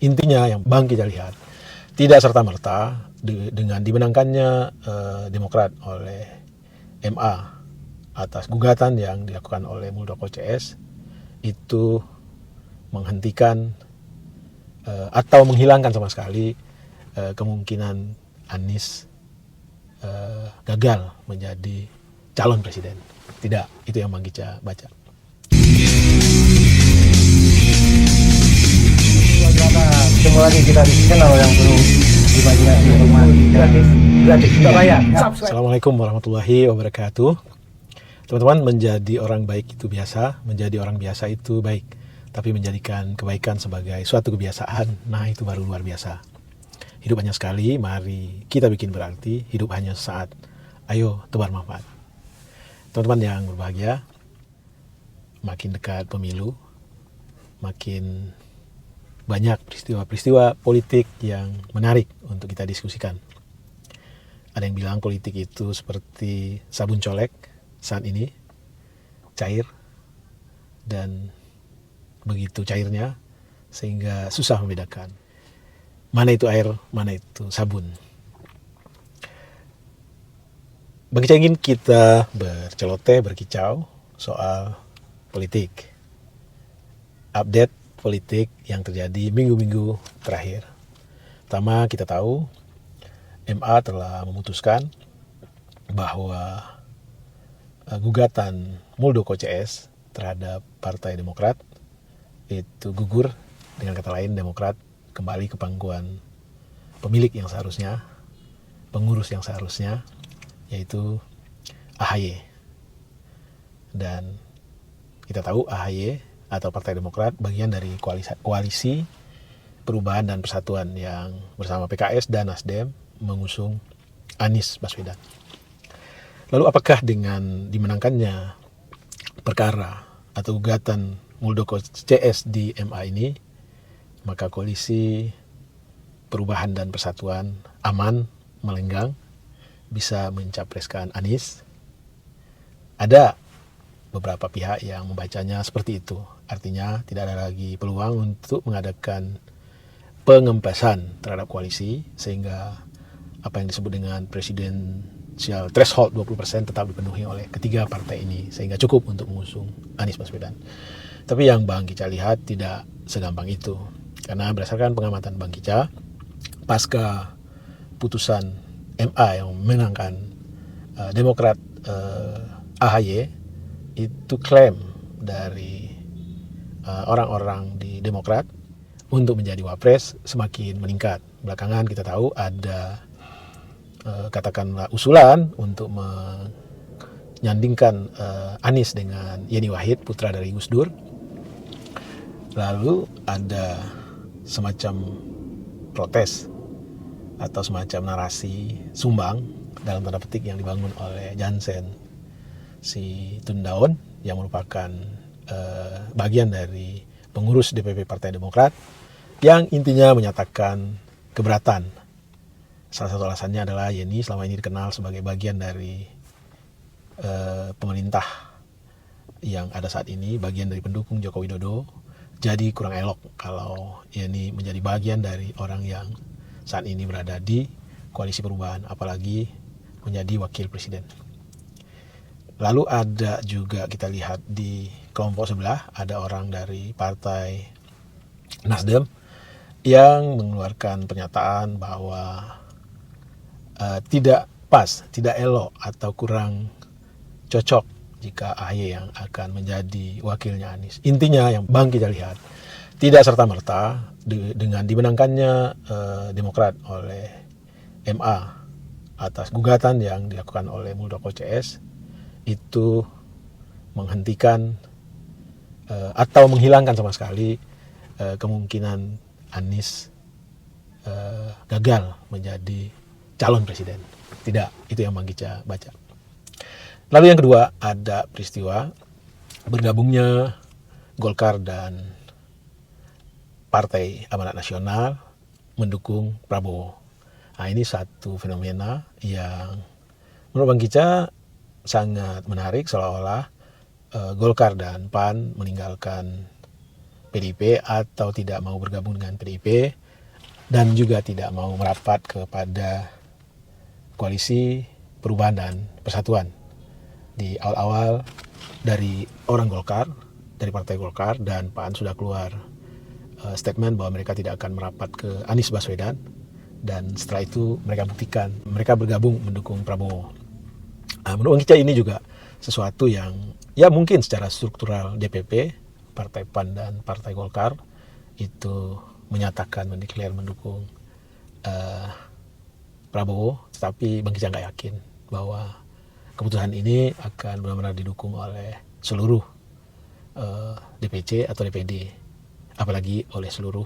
Intinya yang Bang kita lihat, tidak serta-merta dengan dimenangkannya Demokrat oleh MA atas gugatan yang dilakukan oleh Muldoko CS itu menghentikan atau menghilangkan sama sekali kemungkinan Anies gagal menjadi calon presiden. Tidak, itu yang Bang Gica baca. Ketemu lagi kita di channel yang perlu imajinasi rumah gratis tidak bayar. Assalamualaikum warahmatullahi wabarakatuh. Teman-teman, menjadi orang baik itu biasa, menjadi orang biasa itu baik, tapi menjadikan kebaikan sebagai suatu kebiasaan, nah itu baru luar biasa. Hidup hanya sekali, mari kita bikin berarti. Hidup hanya sesaat, ayo tebar manfaat. Teman-teman yang berbahagia, makin dekat pemilu, makin banyak peristiwa-peristiwa politik yang menarik untuk kita diskusikan. Ada yang bilang politik itu seperti sabun colek saat ini, cair, dan begitu cairnya sehingga susah membedakan mana itu air, mana itu sabun. Bagi saya ingin kita berceloteh, berkicau soal politik. Update politik yang terjadi minggu-minggu terakhir. Pertama, kita tahu MA telah memutuskan bahwa gugatan Muldoko CS terhadap Partai Demokrat itu gugur. Dengan kata lain, Demokrat kembali ke pangkuan pemilik yang seharusnya, pengurus yang seharusnya, yaitu AHY. Dan kita tahu AHY atau Partai Demokrat bagian dari koalisi Perubahan dan Persatuan yang bersama PKS dan Nasdem mengusung Anies Baswedan. Lalu apakah dengan dimenangkannya perkara atau gugatan Muldoko CS di MA ini, maka koalisi Perubahan dan Persatuan aman, melenggang, bisa mencapreskan Anies? Ada beberapa pihak yang membacanya seperti itu. Artinya tidak ada lagi peluang untuk mengadakan pengempasan terhadap koalisi, sehingga apa yang disebut dengan presidensial threshold 20% tetap dipenuhi oleh ketiga partai ini, sehingga cukup untuk mengusung Anies Baswedan. Tapi yang Bang Gica lihat tidak segampang itu, karena berdasarkan pengamatan Bang Gica, pasca putusan MA yang memenangkan Demokrat AHY, itu klaim dari orang-orang di Demokrat untuk menjadi wapres semakin meningkat. Belakangan kita tahu ada katakanlah usulan untuk menyandingkan Anies dengan Yeni Wahid, putra dari Gus Dur. Lalu ada semacam protes atau semacam narasi sumbang dalam tanda petik yang dibangun oleh Jansen si Tundaon yang merupakan bagian dari pengurus DPP Partai Demokrat yang intinya menyatakan keberatan. Salah satu alasannya adalah Yeni selama ini dikenal sebagai bagian dari pemerintah yang ada saat ini, bagian dari pendukung Joko Widodo. Jadi kurang elok kalau Yeni menjadi bagian dari orang yang saat ini berada di koalisi perubahan, apalagi menjadi wakil presiden. Lalu ada juga kita lihat di kelompok sebelah, ada orang dari partai Nasdem yang mengeluarkan pernyataan bahwa tidak pas, tidak elok atau kurang cocok jika AHY yang akan menjadi wakilnya Anies. Intinya yang Bang kita lihat, tidak serta-merta dengan dimenangkannya Demokrat oleh MA atas gugatan yang dilakukan oleh Muldoko CS itu menghentikan atau menghilangkan sama sekali kemungkinan Anies gagal menjadi calon presiden. Tidak, itu yang Bang Gica baca. Lalu yang kedua, ada peristiwa bergabungnya Golkar dan Partai Amanat Nasional mendukung Prabowo. Nah, ini satu fenomena yang menurut Bang Gica sangat menarik, seolah-olah Golkar dan PAN meninggalkan PDIP atau tidak mau bergabung dengan PDIP, dan juga tidak mau merapat kepada koalisi perubahan dan persatuan. Di awal-awal dari orang Golkar, dari Partai Golkar, dan Pak An sudah keluar statement bahwa mereka tidak akan merapat ke Anies Baswedan, dan setelah itu mereka buktikan mereka bergabung mendukung Prabowo. Menurut kita ini juga sesuatu yang ya mungkin secara struktural DPP, Partai PAN dan Partai Golkar itu menyatakan mendukung Prabowo, tetapi Bang Kica nggak yakin bahwa keputusan ini akan benar-benar didukung oleh seluruh DPC atau DPD, apalagi oleh seluruh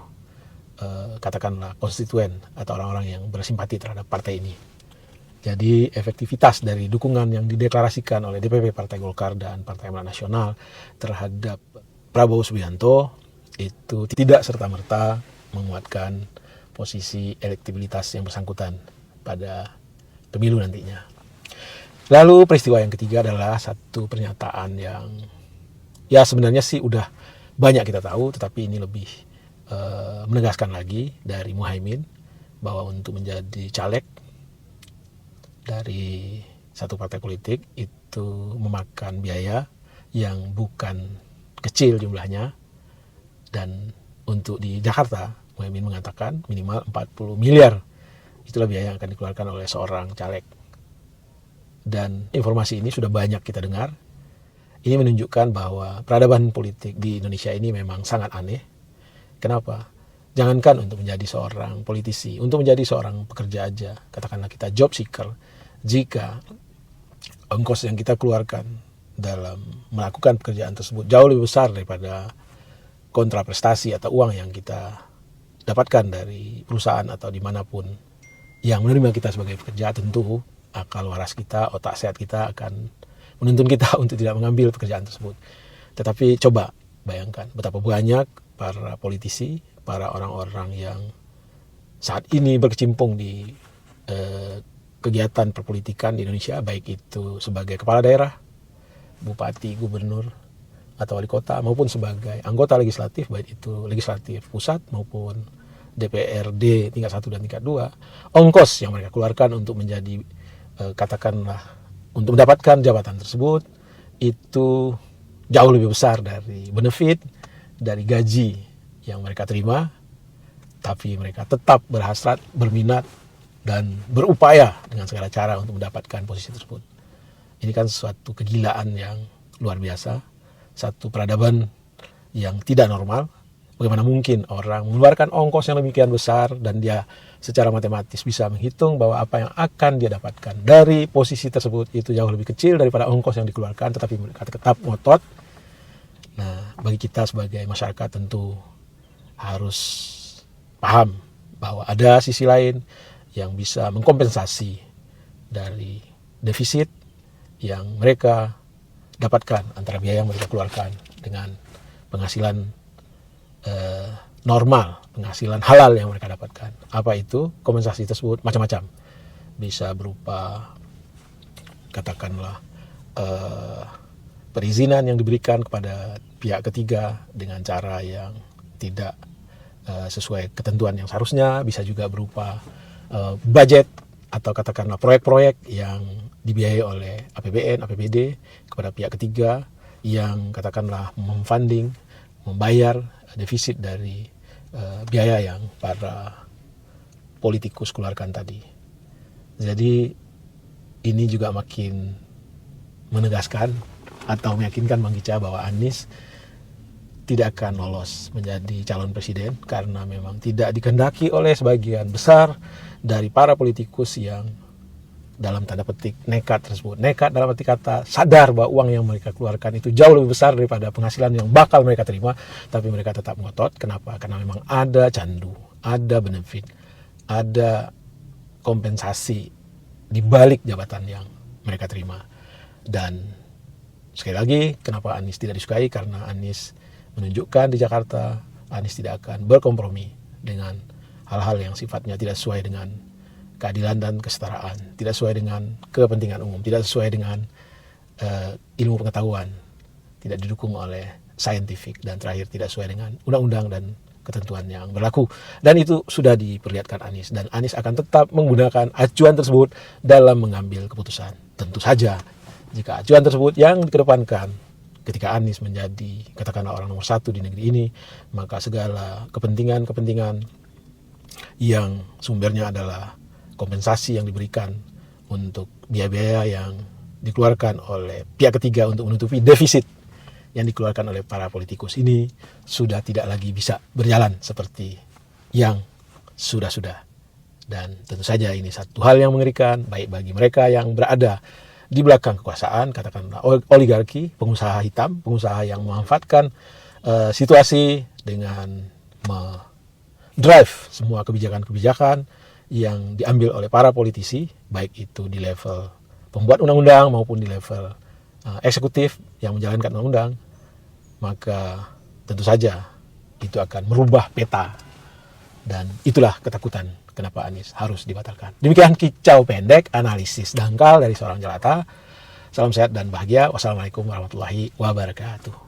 katakanlah konstituen atau orang-orang yang bersimpati terhadap partai ini. Jadi efektivitas dari dukungan yang dideklarasikan oleh DPP Partai Golkar dan Partai Amanat Nasional terhadap Prabowo Subianto itu tidak serta-merta menguatkan posisi elektabilitas yang bersangkutan pada pemilu nantinya. Lalu peristiwa yang ketiga adalah satu pernyataan yang ya sebenarnya sih udah banyak kita tahu, tetapi ini lebih menegaskan lagi dari Muhaimin bahwa untuk menjadi caleg dari satu partai politik itu memakan biaya yang bukan kecil jumlahnya, dan untuk di Jakarta Muhaimin mengatakan minimal 40 miliar itulah biaya yang akan dikeluarkan oleh seorang caleg. Dan informasi ini sudah banyak kita dengar. Ini menunjukkan bahwa peradaban politik di Indonesia ini memang sangat aneh. Kenapa? Jangankan untuk menjadi seorang politisi, untuk menjadi seorang pekerja aja, katakanlah kita job seeker, jika ongkos yang kita keluarkan dalam melakukan pekerjaan tersebut jauh lebih besar daripada kontraprestasi atau uang yang kita dapatkan dari perusahaan atau dimanapun yang menerima kita sebagai pekerja, tentu akal waras kita, otak sehat kita akan menuntun kita untuk tidak mengambil pekerjaan tersebut. Tetapi coba bayangkan betapa banyak para politisi, para orang-orang yang saat ini berkecimpung di kegiatan perpolitikan di Indonesia, baik itu sebagai kepala daerah, bupati, gubernur, atau wali kota, maupun sebagai anggota legislatif, baik itu legislatif pusat maupun DPRD tingkat 1 dan tingkat 2, ongkos yang mereka keluarkan untuk menjadi katakanlah untuk mendapatkan jabatan tersebut itu jauh lebih besar dari benefit, dari gaji yang mereka terima, tapi mereka tetap berhasrat, berminat, dan berupaya dengan segala cara untuk mendapatkan posisi tersebut. Ini kan suatu kegilaan yang luar biasa, satu peradaban yang tidak normal. Bagaimana mungkin orang mengeluarkan ongkos yang demikian besar dan dia secara matematis bisa menghitung bahwa apa yang akan dia dapatkan dari posisi tersebut itu jauh lebih kecil daripada ongkos yang dikeluarkan, tetapi mereka tetap ngotot. Nah, bagi kita sebagai masyarakat tentu harus paham bahwa ada sisi lain yang bisa mengkompensasi dari defisit yang mereka dapatkan antara biaya yang mereka keluarkan dengan penghasilan normal, penghasilan halal yang mereka dapatkan. Apa itu? Kompensasi tersebut macam-macam. Bisa berupa katakanlah perizinan yang diberikan kepada pihak ketiga dengan cara yang tidak sesuai ketentuan yang seharusnya, bisa juga berupa budget atau katakanlah proyek-proyek yang dibiayai oleh APBN, APBD kepada pihak ketiga yang katakanlah memfunding, membayar defisit dari biaya yang para politikus keluarkan tadi. Jadi ini juga makin menegaskan atau meyakinkan Bang Kica bahwa Anies tidak akan lolos menjadi calon presiden karena memang tidak dikehendaki oleh sebagian besar dari para politikus yang dalam tanda petik nekat tersebut. Nekat dalam arti kata sadar bahwa uang yang mereka keluarkan itu jauh lebih besar daripada penghasilan yang bakal mereka terima, tapi mereka tetap ngotot. Kenapa? Karena memang ada candu, ada benefit, ada kompensasi di balik jabatan yang mereka terima. Dan sekali lagi, kenapa Anies tidak disukai? Karena Anies menunjukkan di Jakarta, Anies tidak akan berkompromi dengan hal-hal yang sifatnya tidak sesuai dengan keadilan dan kesetaraan, tidak sesuai dengan kepentingan umum, tidak sesuai dengan ilmu pengetahuan, tidak didukung oleh saintifik, dan terakhir tidak sesuai dengan undang-undang dan ketentuan yang berlaku. Dan itu sudah diperlihatkan Anies, dan Anies akan tetap menggunakan acuan tersebut dalam mengambil keputusan. Tentu saja jika acuan tersebut yang dikedepankan ketika Anies menjadi katakanlah orang nomor 1 di negeri ini, maka segala kepentingan yang sumbernya adalah kompensasi yang diberikan untuk biaya-biaya yang dikeluarkan oleh pihak ketiga untuk menutupi defisit yang dikeluarkan oleh para politikus ini sudah tidak lagi bisa berjalan seperti yang sudah-sudah. Dan tentu saja ini satu hal yang mengerikan, baik bagi mereka yang berada di belakang kekuasaan, katakanlah oligarki, pengusaha hitam, pengusaha yang memanfaatkan situasi dengan drive semua kebijakan-kebijakan yang diambil oleh para politisi, baik itu di level pembuat undang-undang maupun di level eksekutif yang menjalankan undang-undang, maka tentu saja itu akan merubah peta, dan itulah ketakutan kenapa Anies harus dibatalkan. Demikian kicau pendek analisis dangkal dari seorang jelata. Salam sehat dan bahagia. Wassalamualaikum warahmatullahi wabarakatuh.